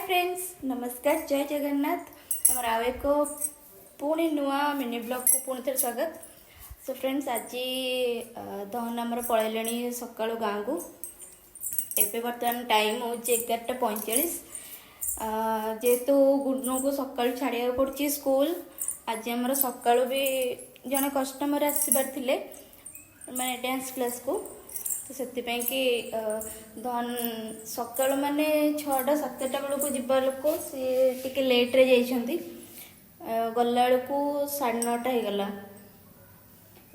Friends नमस्कार जय जगन्नाथ आमर आउ एक पुणी नुआ मिनी ब्लॉग को पुणी थे स्वागत। सो फ्रेंड्स आज दहन आमर पलैले सका गाँव को एवं बर्तमान टाइम हूँ 11:45 जेहेतु गुडनू को सका छाड़ा पड़ी स्कूल। आज आमर सका भी जड़े कस्टमर आसबार थे मैंने डांस क्लास को तो से धन सका माने 6टा-7टा बेलू जीवा लोक सी टे लेट्रे जाइंट गला बेलू 9:30 होगला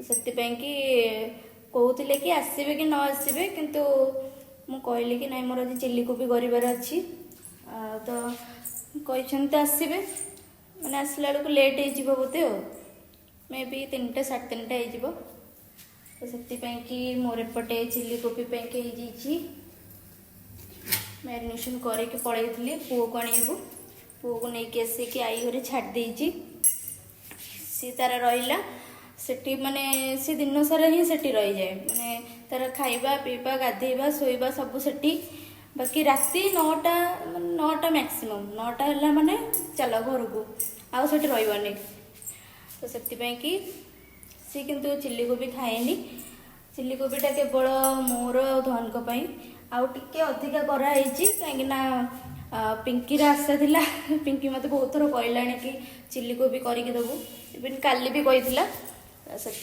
से कहते कि आसबे कि न आसबे किंतु मु कहली कि नहीं मोर आज चिल्ली कोबी करार अच्छी तो कहते आसबे मैंने आसला बेलू लेट हो बोते मे बी 3टा 3:30 हो तो से मोर एपटे चिल्ली कोबी मैरिनेशन करके पलि पुओ को आने पुओ को लेकिन आसिक आई घरे छाड़ी सी तार रहा से माने सी दिन सारा ही सेठी रही जाए माने तार खाइबा पीवा गाधेबा शोइबा सब सेठी बाकी राति 9टा मैक्सिमम 9टा है माने चल घर को आउ सेठी रही तो से सी किंतु चिल्ली कोबी खाएनी चिल्ली कोबीटा केवल मोर धन को आउ टिके अधिका कराई कहीं पिंकी आशा थिला पिंकी मत बहुत थर कहला कि चिल्ली कोबी करके देबू इवन काली भी कही से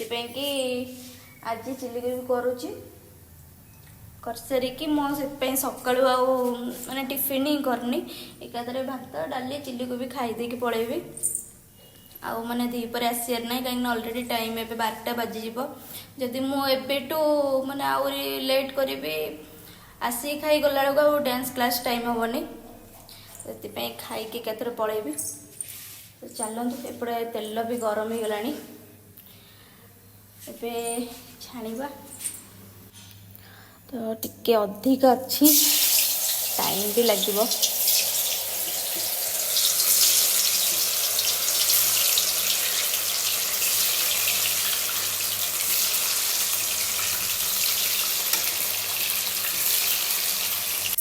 आज चिल्ली कोबी करुच्ची कर सारिकी मुझे सका माने टिफिन ही करनी एकादरे भात डाली चिल्ली कोबी खाई देकी पलैबी आउ मैंने दीपर आसार ना कहीं अलरेडी टाइम ए 12टा बाजिज जदि मुझेटू मैंने आहरी लेट करी आसिक खाई गला बेलू डांस क्लास टाइम हेनी से खाई केतर पलैबी तो चलतु एपटे तेल भी गरम हो गला छाणीबा तो टिके अधिक अच्छी टाइम भी लगे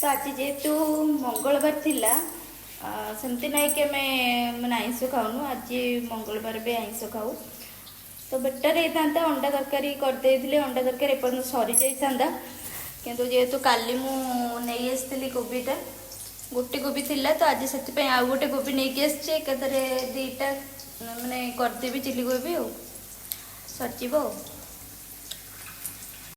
तो आज जेहेतु मंगलवार थिला सेमती ना कि मैंने आइंस खाऊनु आज मंगलवार भी आइंस खाऊ तो बेटर होता अंडा तरकारी करदे अंडा तरकारी एपर्तन सरी जाता किंतु जेहेतु काली मुझे कोबीटा गोटे कोबी थिला तो आज से आउ गोटे कोबी नहीं आसी एकाथरे 2टा माने करदेवी चिल्ली कोबी सरजीव।